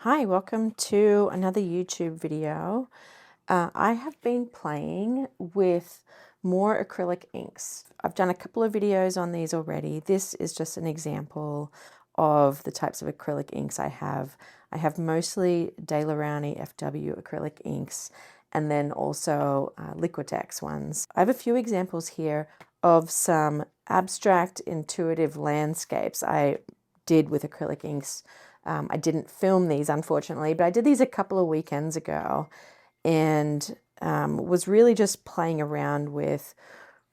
Hi, welcome to another YouTube video. I have been playing with more acrylic inks. I've done a couple of videos on these already. This is just an example of the types of acrylic inks I have. I have mostly Daler-Rowney FW acrylic inks and then also Liquitex ones. I have a few examples here of some abstract intuitive landscapes I did with acrylic inks. I didn't film these, unfortunately, but I did these a couple of weekends ago and was really just playing around with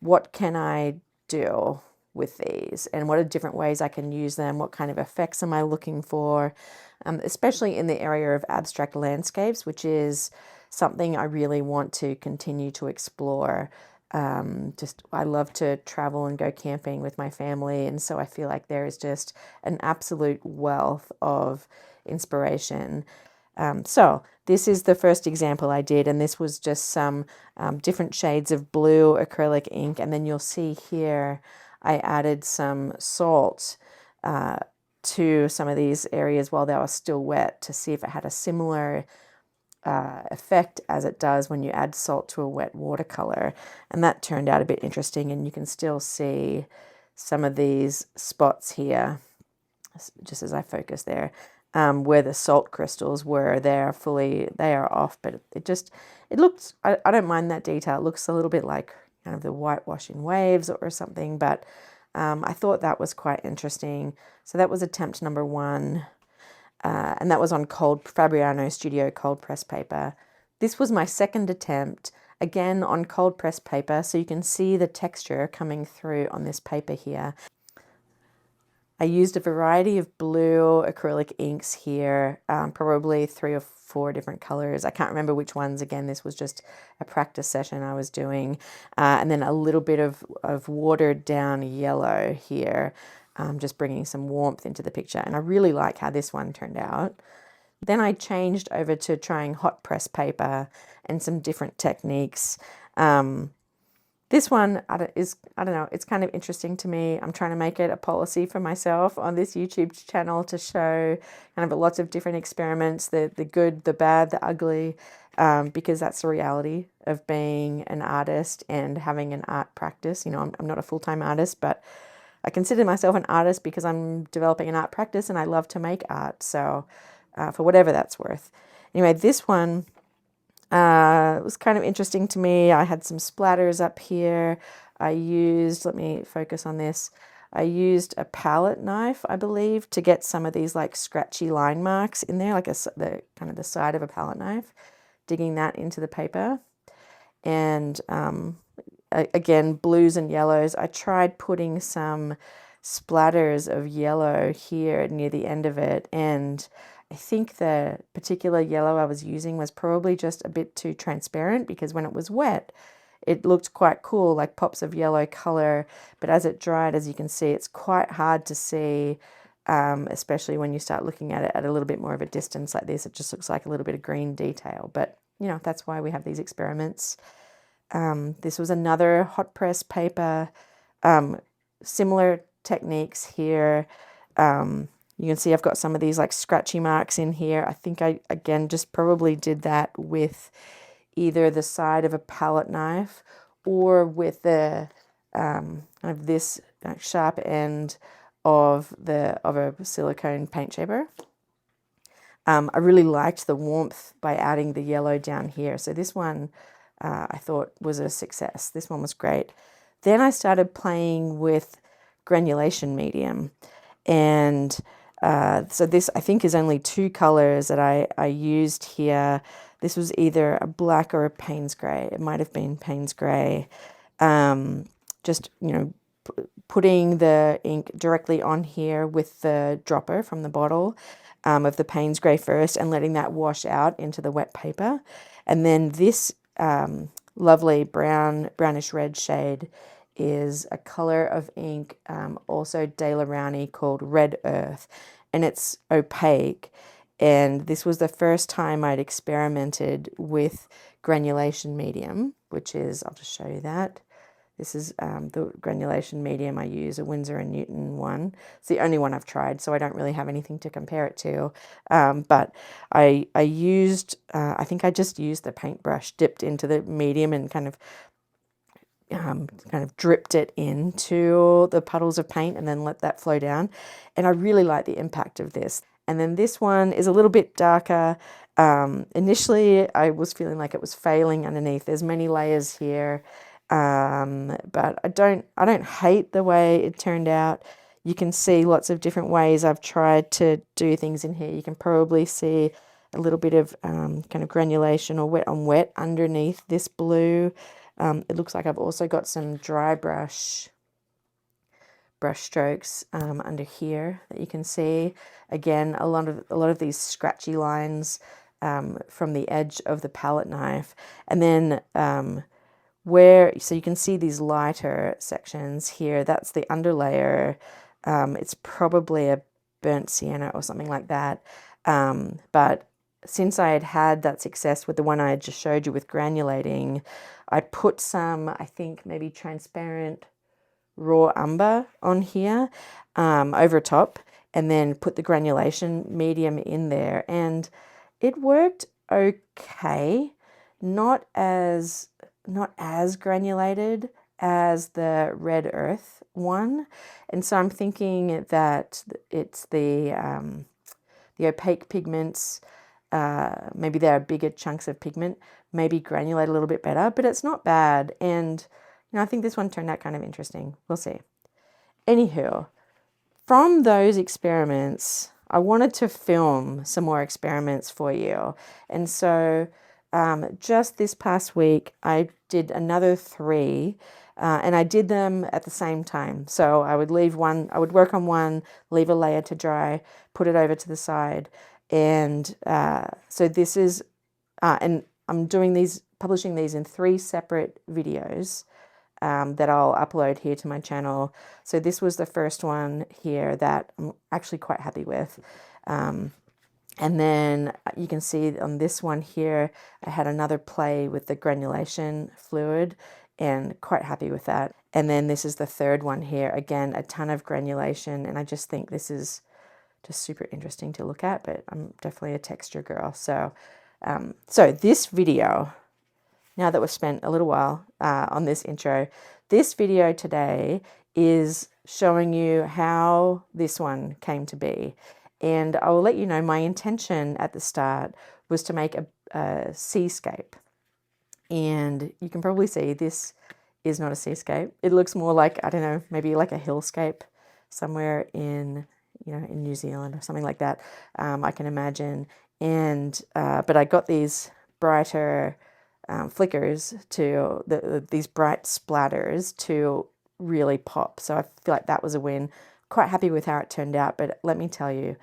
what can I do with these and what are different ways I can use them, what kind of effects am I looking for, especially in the area of abstract landscapes, which is something I really want to continue to explore. I love to travel and go camping with my family, and so I feel like there is just an absolute wealth of inspiration. So this is the first example I did, and this was just some different shades of blue acrylic ink, and then you'll see here I added some salt to some of these areas while they were still wet to see if it had a similar effect as it does when you add salt to a wet watercolor, and that turned out a bit interesting, and you can still see some of these spots here just as I focus there, where the salt crystals were. They are off, but it looks, I don't mind that detail. It looks a little bit like kind of the whitewashing waves or something, but I thought that was quite interesting. So that was attempt number one. And that was on Fabriano Studio cold press paper. This was my second attempt, again on cold press paper, so you can see the texture coming through on this paper here. I used a variety of blue acrylic inks here, probably 3 or 4 different colors. I can't remember which ones. Again, this was just a practice session I was doing. And then a little bit of watered down yellow here, just bringing some warmth into the picture. And I really like how this one turned out. Then I changed over to trying hot press paper and some different techniques. This one I don't know, it's kind of interesting to me. I'm trying to make it a policy for myself on this YouTube channel to show kind of lots of different experiments, the good, the bad, the ugly, because that's the reality of being an artist and having an art practice. You know, I'm not a full-time artist, but I consider myself an artist because I'm developing an art practice and I love to make art. So for whatever that's worth. Anyway, this one it was kind of interesting to me. I had some splatters up here. Let me focus on this. I used a palette knife, I believe, to get some of these like scratchy line marks in there, like the kind of the side of a palette knife, digging that into the paper. And again, blues and yellows. I tried putting some splatters of yellow here near the end of it, and I think the particular yellow I was using was probably just a bit too transparent, because when it was wet, it looked quite cool, like pops of yellow color. But as it dried, as you can see, it's quite hard to see, especially when you start looking at it at a little bit more of a distance like this. It just looks like a little bit of green detail. But, you know, that's why we have these experiments. This was another hot press paper, similar techniques here. You can see I've got some of these like scratchy marks in here. I think I, again, just probably did that with either the side of a palette knife or with the kind of this sharp end of a silicone paint shaper. I really liked the warmth by adding the yellow down here. So this one I thought was a success. This one was great. Then I started playing with Granulation Medium, and so this, I think, is only 2 colors that I used here. This was either a black or a Payne's Grey. It might have been Payne's Grey. Just, you know, putting the ink directly on here with the dropper from the bottle of the Payne's Grey first, and letting that wash out into the wet paper. And then this lovely brownish red shade is a color of ink, also Daler-Rowney, called Red Earth, and it's opaque. And this was the first time I'd experimented with Granulation Medium, which is, I'll just show you that. This is the Granulation Medium I use, a Winsor & Newton one. It's the only one I've tried, so I don't really have anything to compare it to. But I used, I think I just used the paintbrush dipped into the medium and kind of dripped it into the puddles of paint and then let that flow down. And I really like the impact of this. And then this one is a little bit darker. Initially, I was feeling like it was failing underneath. There's many layers here, but I don't hate the way it turned out. You can see lots of different ways I've tried to do things in here. You can probably see a little bit of kind of granulation or wet on wet underneath this blue. It looks like I've also got some dry brush strokes under here that you can see. Again, a lot of these scratchy lines from the edge of the palette knife, and then so you can see these lighter sections here. That's the underlayer. It's probably a burnt sienna or something like that. But since I had that success with the one I had just showed you with granulating, I put some, I think maybe transparent raw umber on here over top, and then put the granulation medium in there, and it worked okay. Not as granulated as the red earth one, and so I'm thinking that it's the opaque pigments. Maybe there are bigger chunks of pigment, maybe granulate a little bit better, but it's not bad. And I think this one turned out kind of interesting. We'll see. Anywho, from those experiments, I wanted to film some more experiments for you. And so just this past week, I did another 3, and I did them at the same time. So I would work on one, leave a layer to dry, put it over to the side. And so this is, and I'm publishing these in 3 separate videos that I'll upload here to my channel. So this was the first one here that I'm actually quite happy with. And then you can see on this one here, I had another play with the granulation fluid and quite happy with that. And then this is the third one here. Again, a ton of granulation, and I just think this is just super interesting to look at, but I'm definitely a texture girl. So, so this video, now that we've spent a little while on this intro, this video today is showing you how this one came to be. And I will let you know my intention at the start was to make a seascape. And you can probably see this is not a seascape. It looks more like, I don't know, maybe like a hillscape somewhere in New Zealand or something like that, I can imagine. And but I got these brighter flickers to these bright splatters to really pop. So I feel like that was a win. Quite happy with how it turned out, but let me tell you,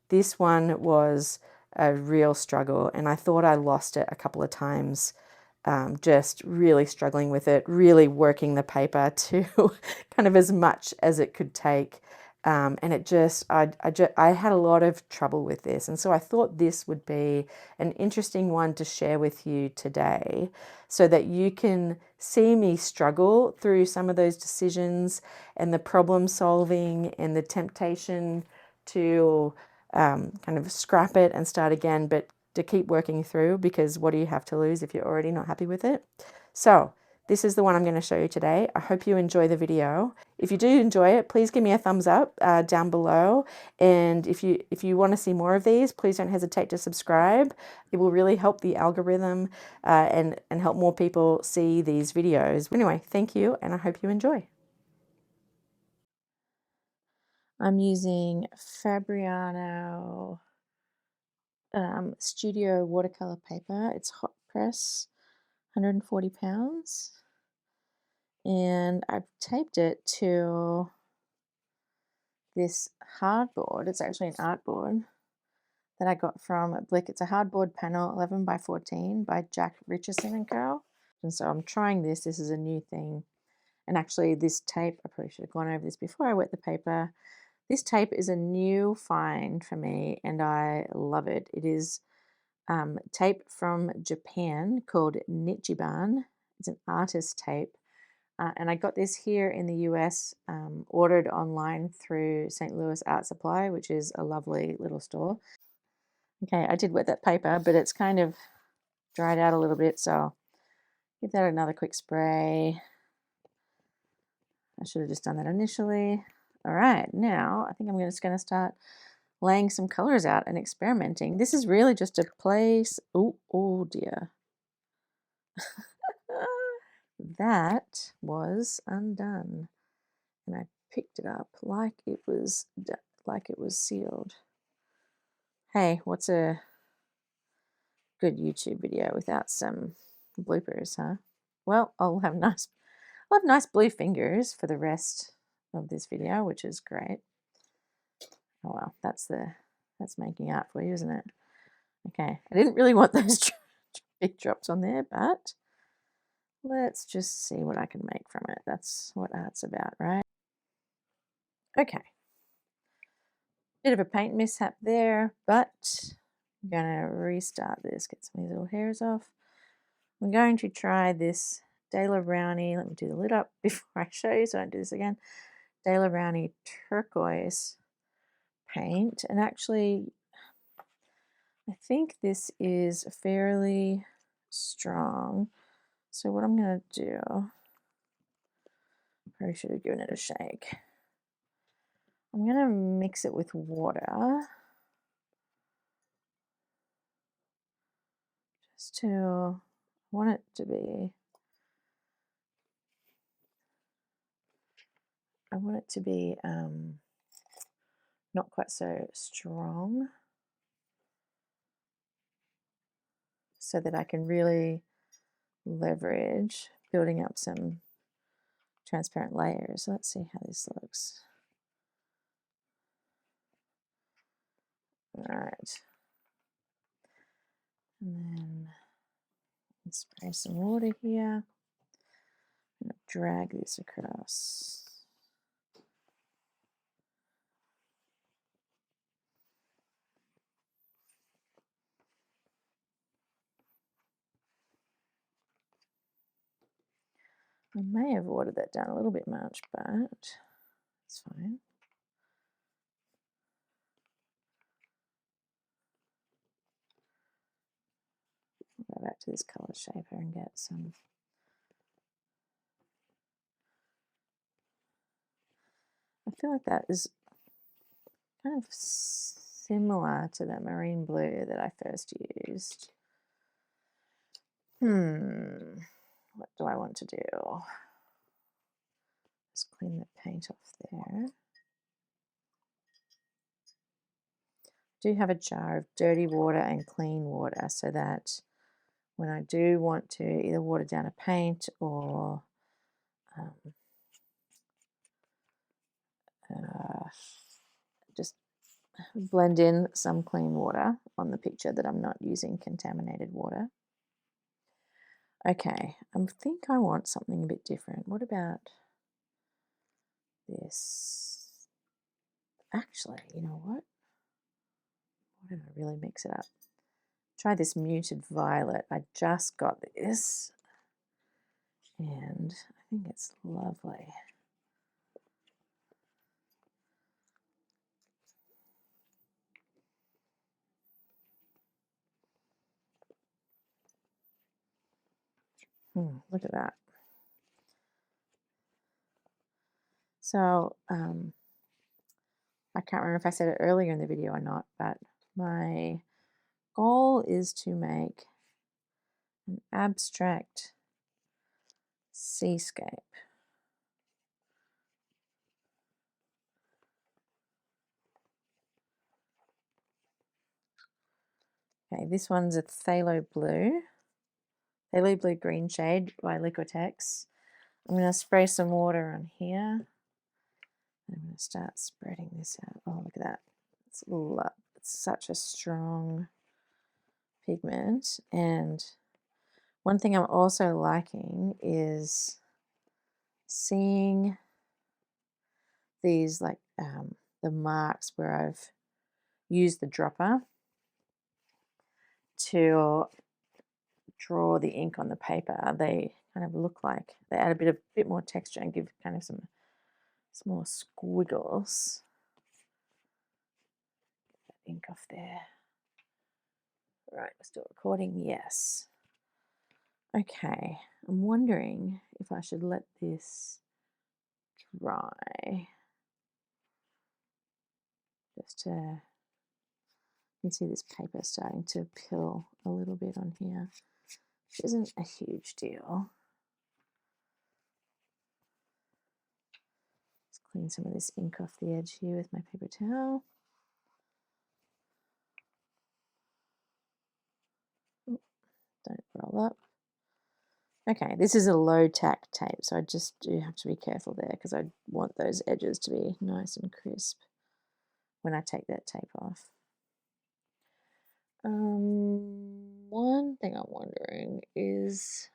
this one was a real struggle, and I thought I lost it a couple of times. Just really struggling with it, really working the paper to kind of as much as it could take. And I had a lot of trouble with this. And so I thought this would be an interesting one to share with you today so that you can see me struggle through some of those decisions and the problem solving and the temptation to kind of scrap it and start again, but to keep working through, because what do you have to lose if you're already not happy with it? So this is the one I'm going to show you today. I hope you enjoy the video. If you do enjoy it, please give me a thumbs up down below. And if you want to see more of these, please don't hesitate to subscribe. It will really help the algorithm and help more people see these videos. Anyway, thank you, and I hope you enjoy. I'm using Fabriano Studio watercolor paper. It's hot press, 140 pounds. And I've taped it to this hardboard. It's actually an artboard that I got from Blick. It's a hardboard panel, 11 by 14 by Jack Richardson and Co. And so I'm trying this. This is a new thing. And actually this tape, I probably should have gone over this before I wet the paper. This tape is a new find for me, and I love it. It is tape from Japan called Nichiban. It's an artist tape. and I got this here in the US, ordered online through St. Louis Art Supply, which is a lovely little store. Okay, I did wet that paper, but it's kind of dried out a little bit, so give that another quick spray. I should have just done that initially. All right, now I think I'm just going to start laying some colors out and experimenting. This is really just a place. Oh dear. That was undone. And I picked it up like it was sealed. Hey, what's a good YouTube video without some bloopers, huh? Well, I'll have nice blue fingers for the rest of this video, which is great. Oh well, that's making art for you, isn't it? Okay, I didn't really want those big drops on there, but let's just see what I can make from it. That's what art's about, right? Okay. Bit of a paint mishap there, but I'm going to restart this, get some of these little hairs off. I'm going to try this Daler Brownie. Let me do the lid up before I show you so I don't do this again. Daler Brownie turquoise paint. And actually, I think this is fairly strong. So what I'm going to do, probably should have given it a shake. I'm going to mix it with water. Just to, I want it to be not quite so strong, so that I can really leverage building up some transparent layers. So let's see how this looks. All right. And then spray some water here. I'm going to drag this across. I may have watered that down a little bit much, but it's fine. I'll go back to this color shaper and get some. I feel like that is kind of similar to that marine blue that I first used. What do I want to do? Just clean the paint off there. I do have a jar of dirty water and clean water so that when I do want to either water down a paint or just blend in some clean water on the picture that I'm not using contaminated water. Okay, I think I want something a bit different. What about this? Actually, you know what? Why don't I really mix it up? Try this muted violet. I just got this and I think it's lovely. Look at that. So I can't remember if I said it earlier in the video or not, but my goal is to make an abstract seascape. Okay, this one's a phthalo blue green shade by Liquitex. I'm going to spray some water on here. I'm going to start spreading this out. Oh, look at that. It's such a strong pigment. And one thing I'm also liking is seeing these, like the marks where I've used the dropper to draw the ink on the paper, they kind of look like they add a bit more texture and give kind of some more squiggles. Get that ink off there. Right, we're still recording. Yes. Okay, I'm wondering if I should let this dry. Just to, you can see this paper starting to pill a little bit on here, which isn't a huge deal. Let's clean some of this ink off the edge here with my paper towel. Don't roll up. Okay, this is a low tack tape, so I just do have to be careful there because I want those edges to be nice and crisp when I take that tape off. One thing I'm wondering is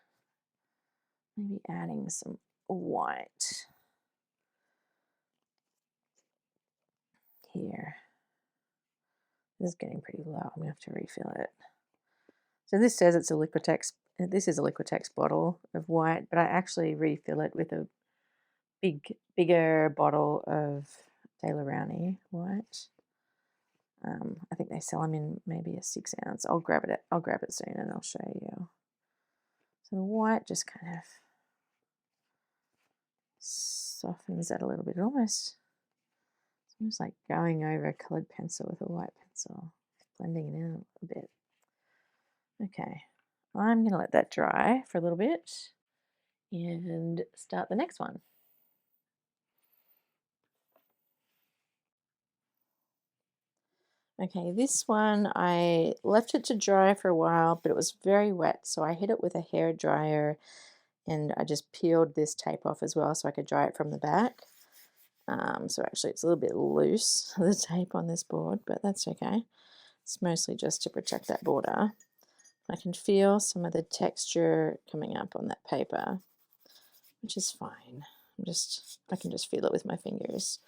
maybe adding some white here. This is getting pretty low. I'm gonna have to refill it. So this says it's a Liquitex. This is a Liquitex bottle of white, but I actually refill it with a bigger bottle of De La Rowney white. I think they sell them in maybe a 6 ounce. I'll grab it soon and I'll show you. So the white just kind of softens that a little bit. It's almost like going over a coloured pencil with a white pencil, blending it out a bit. Okay, I'm going to let that dry for a little bit and start the next one. Okay, this one I left it to dry for a while, but it was very wet, so I hit it with a hair dryer and I just peeled this tape off as well so I could dry it from the back. So actually it's a little bit loose, the tape on this board, but that's okay. It's mostly just to protect that border. I can feel some of the texture coming up on that paper, which is fine. I can just feel it with my fingers.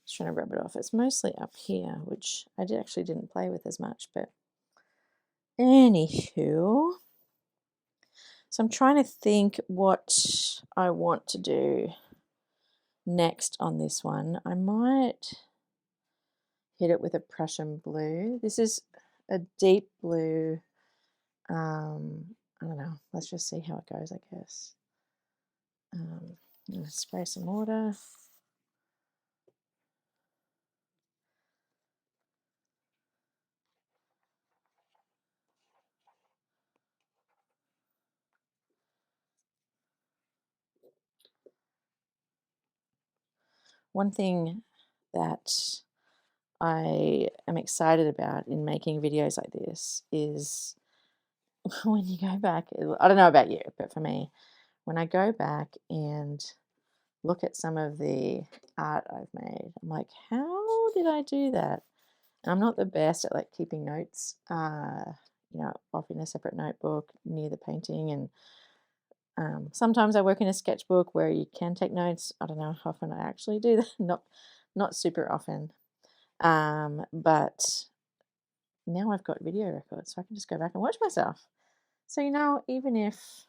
Just trying to rub it off. It's mostly up here, which I actually didn't play with as much, but anywho. So I'm trying to think what I want to do next on this one. I might hit it with a Prussian blue. This is a deep blue. I don't know. Let's just see how it goes, I guess. I'm going to spray some water. One thing that I am excited about in making videos like this is when you go back, I don't know about you, but for me, when I go back and look at some of the art I've made, I'm like, how did I do that? And I'm not the best at like keeping notes, off in a separate notebook near the painting. And sometimes I work in a sketchbook where you can take notes. I don't know how often I actually do that. Not super often. But now I've got video records, so I can just go back and watch myself. So, even if,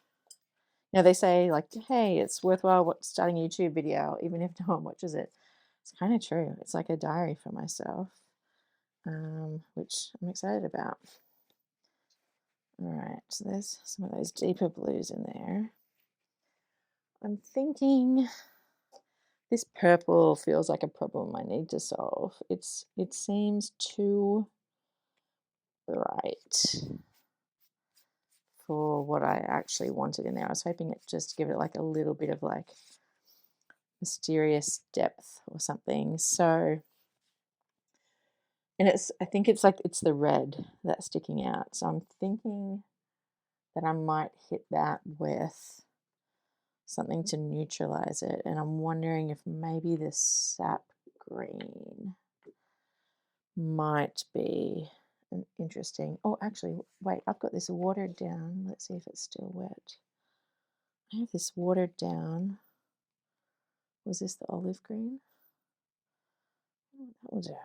they say like, hey, it's worthwhile starting a YouTube video, even if no one watches it. It's kind of true. It's like a diary for myself, which I'm excited about. All right, so there's some of those deeper blues in there. I'm thinking this purple feels like a problem I need to solve. It seems too bright for what I actually wanted in there. I was hoping it just to give it like a little bit of like mysterious depth or something. So, and I think it's the red that's sticking out. So I'm thinking that I might hit that with something to neutralize it. And I'm wondering if maybe this sap green might be an interesting. Oh, actually, wait, I've got this watered down. Let's see if it's still wet. I have this watered down. Was this the olive green? Oh, that will do.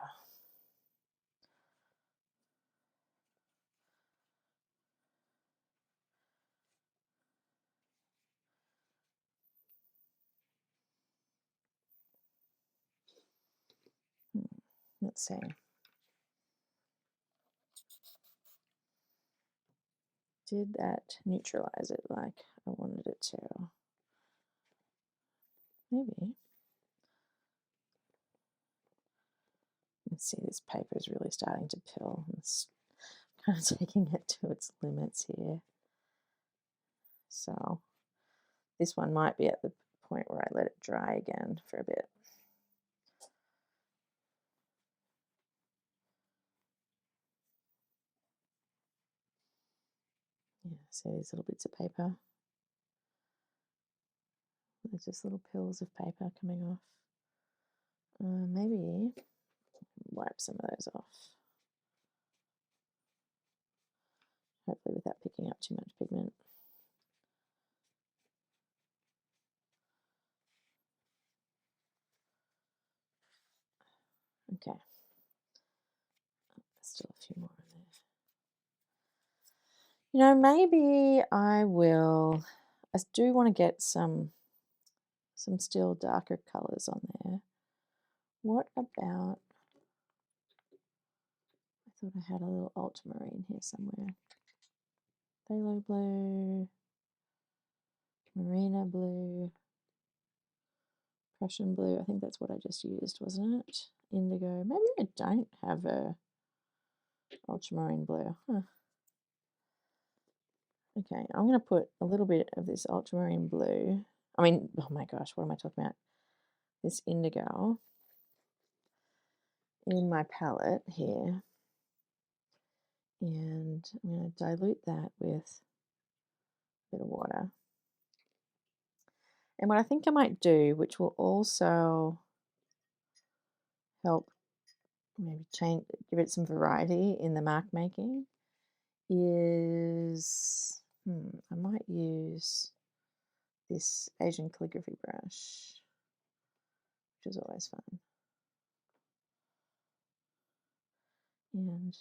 Let's see. Did that neutralize it like I wanted it to? Maybe. Let's see, this paper is really starting to pill. It's kind of taking it to its limits here. So this one might be at the point where I let it dry again for a bit. Yeah, see these little bits of paper? There's just little pills of paper coming off. Maybe wipe some of those off. Hopefully without picking up too much pigment. Okay. Still a few more in there. You know, maybe I will. I do want to get some still darker colors on there. What about? I thought I had a little ultramarine here somewhere. Phthalo blue, Marina blue, Prussian blue. I think that's what I just used, wasn't it? Indigo. Maybe I don't have a ultramarine blue. Huh. Okay, I'm going to put a little bit of this ultramarine blue. I mean, oh my gosh, what am I talking about? This indigo in my palette here. And I'm going to dilute that with a bit of water. And what I think I might do, which will also help maybe give it some variety in the mark making, is I might use this Asian calligraphy brush, which is always fun. And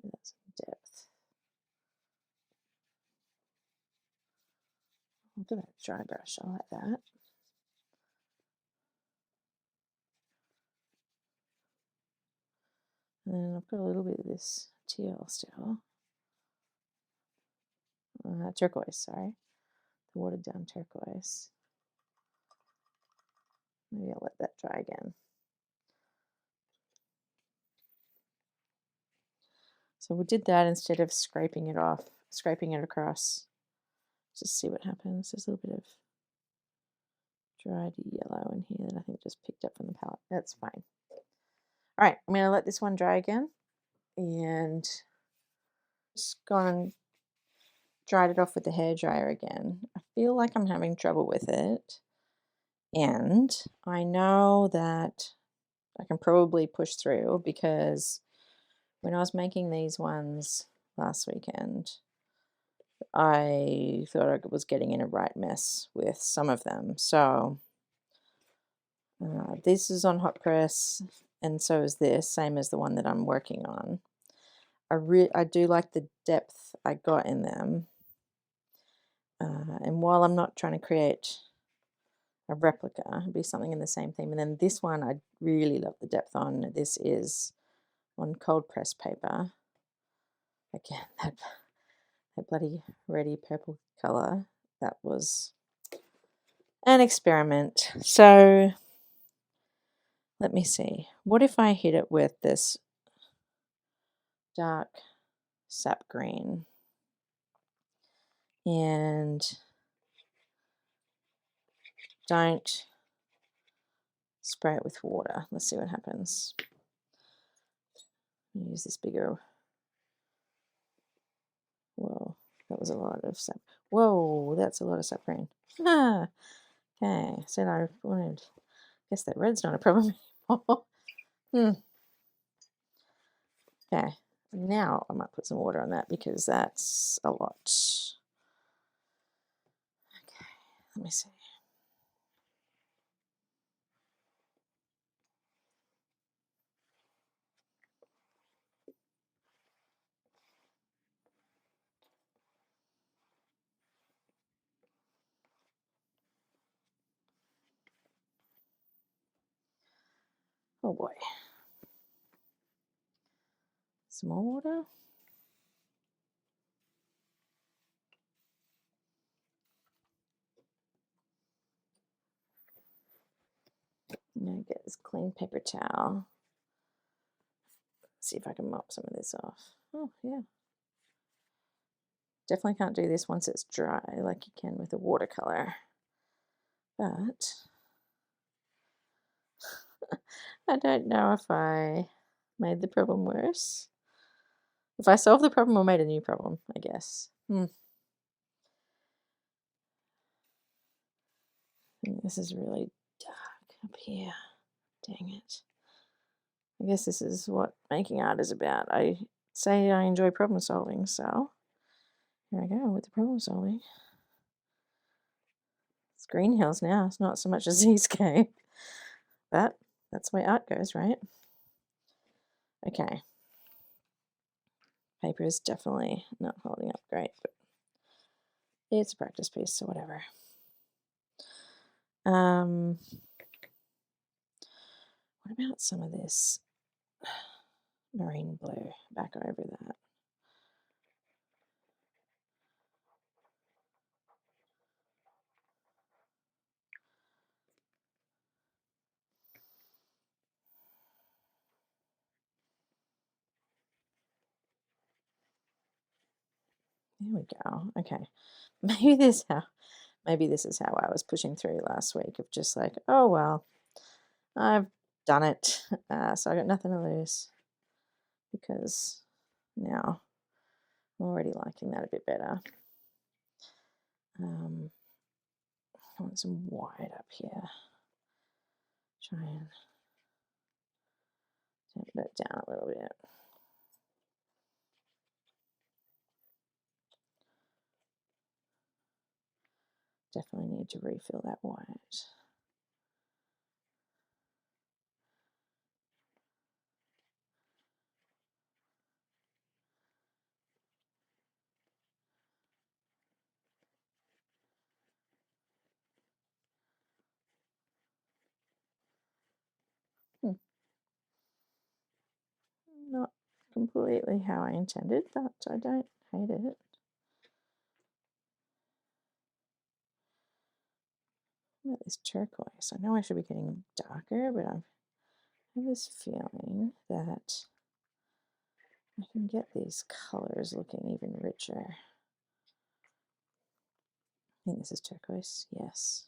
give that some depth. I'll do that dry brush, I like that. And then I've got a little bit of this teal still. Turquoise, sorry. The watered down turquoise. Maybe I'll let that dry again. So we did that instead of scraping it across. Just see what happens. There's a little bit of dried yellow in here that I think just picked up from the palette. That's fine. All right, I'm going to let this one dry again. And just gone and dried it off with the hairdryer again. I feel like I'm having trouble with it. And I know that I can probably push through because when I was making these ones last weekend, I thought I was getting in a right mess with some of them. So this is on hot press, and so is this, same as the one that I'm working on. I do like the depth I got in them. And while I'm not trying to create a replica, it'll be something in the same theme. And then this one I really love the depth on. This is on cold press paper. Again, that bloody reddy purple color. That was an experiment. So let me see. What if I hit it with this dark sap green and don't spray it with water? Let's see what happens. Use this bigger. Whoa, that was a lot of sap. Whoa, that's a lot of sap green. Ah, okay, said I wanted. Guess that red's not a problem anymore. Okay, now I might put some water on that because that's a lot. Okay, let me see. Oh boy. Some more water. I'm going to get this clean paper towel. See if I can mop some of this off. Oh, yeah. Definitely can't do this once it's dry like you can with a watercolor. But I don't know if I made the problem worse. If I solved the problem or made a new problem, I guess. I think this is really dark up here. Dang it. I guess this is what making art is about. I say I enjoy problem solving, so here I go with the problem solving. It's green hills now. It's not so much a seascape. But that's the way art goes, right? Okay. Paper is definitely not holding up great, but it's a practice piece, so whatever. What about some of this marine blue back over that? There we go. Okay. Maybe this is how I was pushing through last week, of just like, oh well, I've done it, so I got nothing to lose, because now I'm already liking that a bit better. I want some white up here. Try and tamp that down a little bit. Definitely need to refill that white. Not completely how I intended, but I don't hate it. What about this turquoise? I know I should be getting darker, but I have this feeling that I can get these colors looking even richer. I think this is turquoise, yes.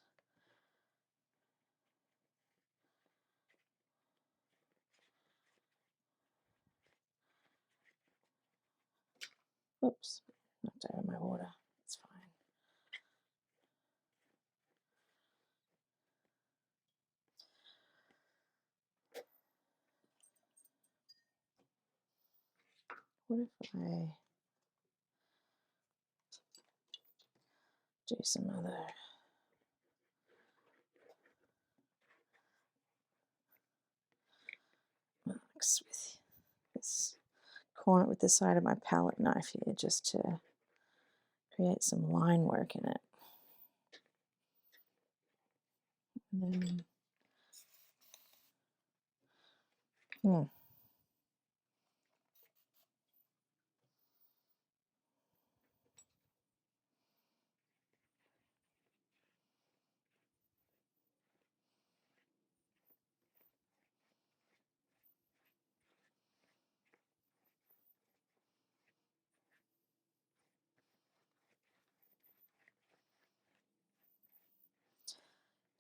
Oops, knocked over my water. It's fine. What if I do some other marks with this corner, with the side of my palette knife here, just to create some line work in it. And then,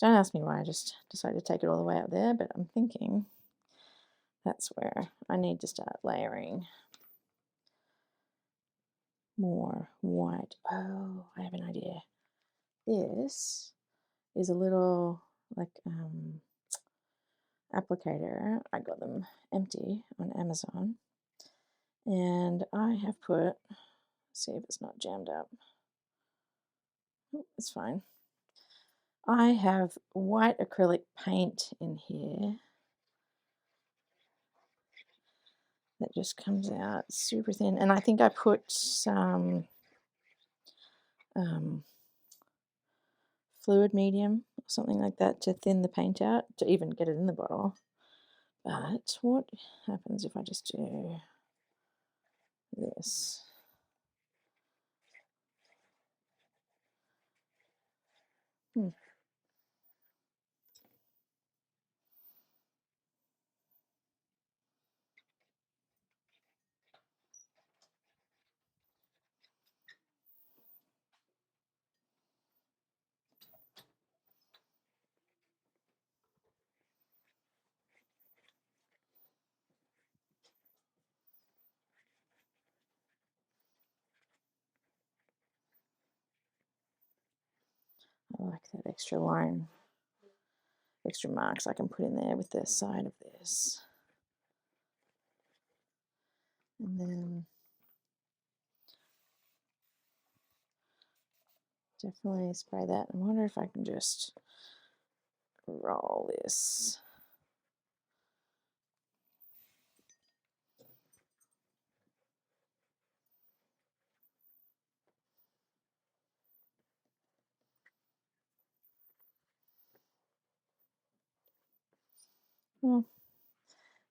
don't ask me why I just decided to take it all the way up there, but I'm thinking that's where I need to start layering more white. Oh, I have an idea. This is a little like applicator. I got them empty on Amazon, and I have put, see if it's not jammed up. Oh, it's fine. I have white acrylic paint in here that just comes out super thin, and I think I put some fluid medium or something like that to thin the paint out, to even get it in the bottle. But what happens if I just do this? I like that extra line, extra marks I can put in there with the side of this. And then definitely spray that. I wonder if I can just roll this. Well,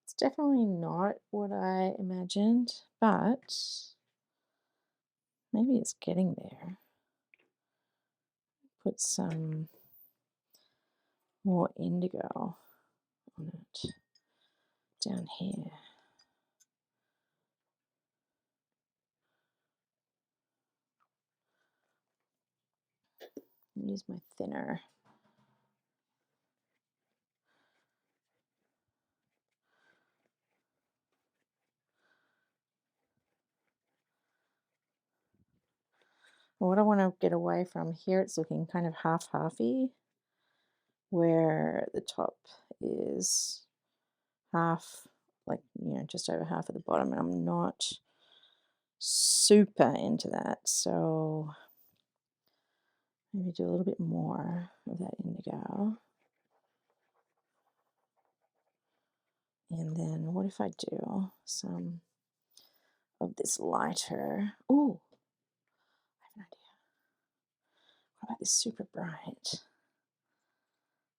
it's definitely not what I imagined, but maybe it's getting there. Put some more indigo on it down here. Use my thinner. What I want to get away from here, it's looking kind of half-halfy, where the top is half, like, you know, just over half at the bottom, and I'm not super into that, so maybe do a little bit more of that indigo. And then what if I do some of this lighter? Oh, I have an idea. What about this super bright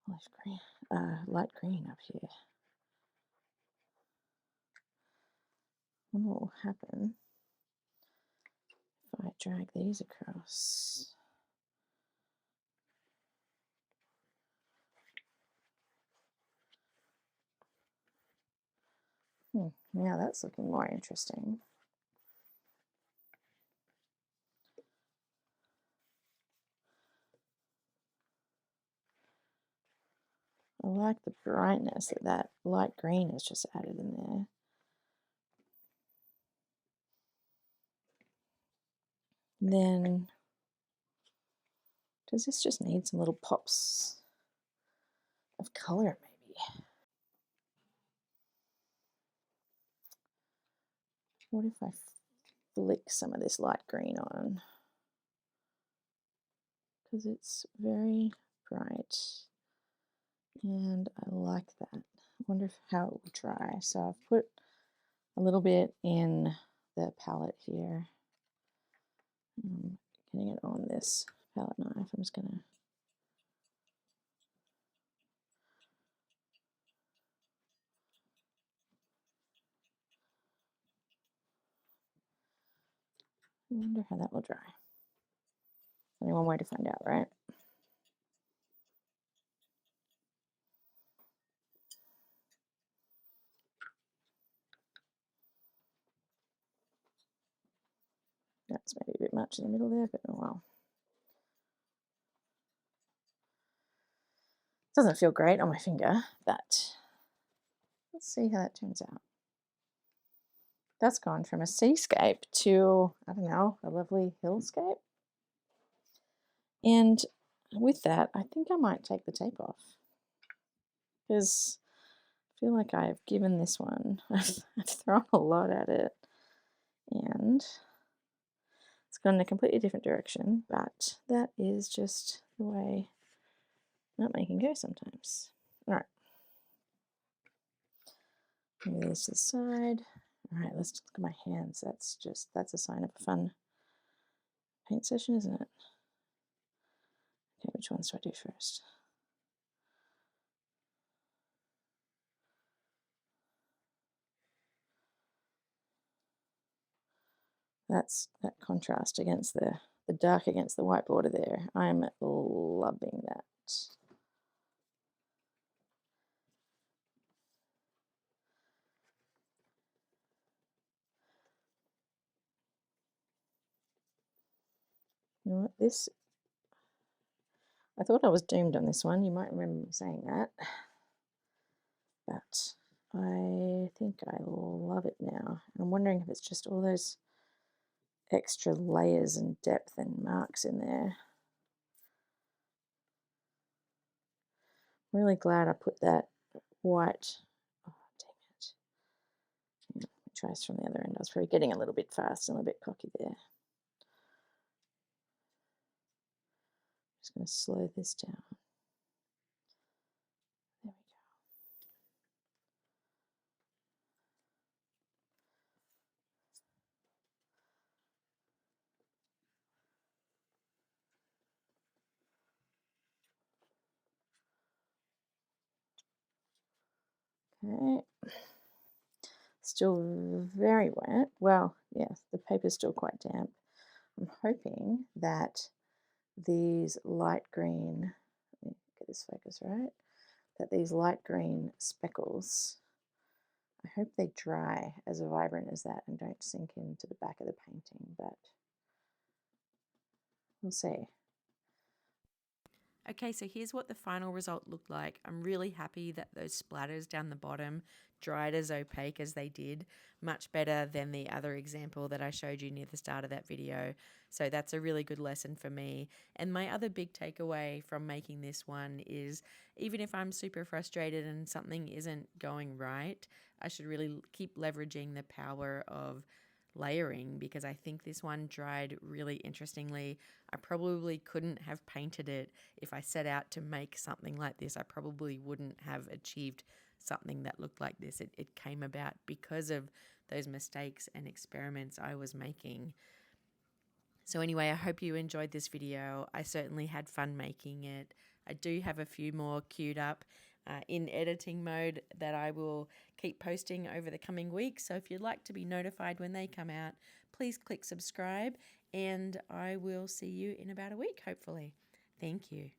olive green, light green up here? I wonder what will happen if I drag these across. Now that's looking more interesting. I like the brightness that that light green has just added in there. Then, does this just need some little pops of color maybe? What if I flick some of this light green on? Because it's very bright and I like that. I wonder how it will dry. So I've put a little bit in the palette here. Getting it on this palette knife. I'm just gonna I wonder how that will dry. Only one way to find out, right? That's maybe a bit much in the middle there, but oh well. Doesn't feel great on my finger, but let's see how that turns out. That's gone from a seascape to, I don't know, a lovely hillscape. And with that, I think I might take the tape off because I feel like I've given this one, I've thrown a lot at it and it's gone in a completely different direction, but that is just the way nutmeg can go sometimes. All right. Move this to the side. All right, let's look at my hands. That's a sign of a fun paint session, isn't it? Okay, which ones do I do first? That's that contrast against the dark against the white border there. I'm loving that. You know what, this, I thought I was doomed on this one. You might remember me saying that. But I think I love it now. I'm wondering if it's just all those extra layers and depth and marks in there. I'm really glad I put that white. Oh, dang it. Yeah, let me try this from the other end. I was probably getting a little bit fast and a bit cocky there. Just going to slow this down. There we go. Okay. Still very wet. Well, yeah, the paper's still quite damp. I'm hoping that these light green, let me get this focus right, that these light green speckles, I hope they dry as vibrant as that and don't sink into the back of the painting, but we'll see. Okay, so here's what the final result looked like. I'm really happy that those splatters down the bottom dried as opaque as they did, much better than the other example that I showed you near the start of that video. So that's a really good lesson for me. And my other big takeaway from making this one is even if I'm super frustrated and something isn't going right, I should really keep leveraging the power of layering, because I think this one dried really interestingly. I probably couldn't have painted it if I set out to make something like this. I probably wouldn't have achieved something that looked like this. It came about because of those mistakes and experiments I was making. So anyway, I hope you enjoyed this video. I certainly had fun making it. I do have a few more queued up in editing mode that I will keep posting over the coming weeks. So if you'd like to be notified when they come out, please click subscribe, and I will see you in about a week, hopefully. Thank you.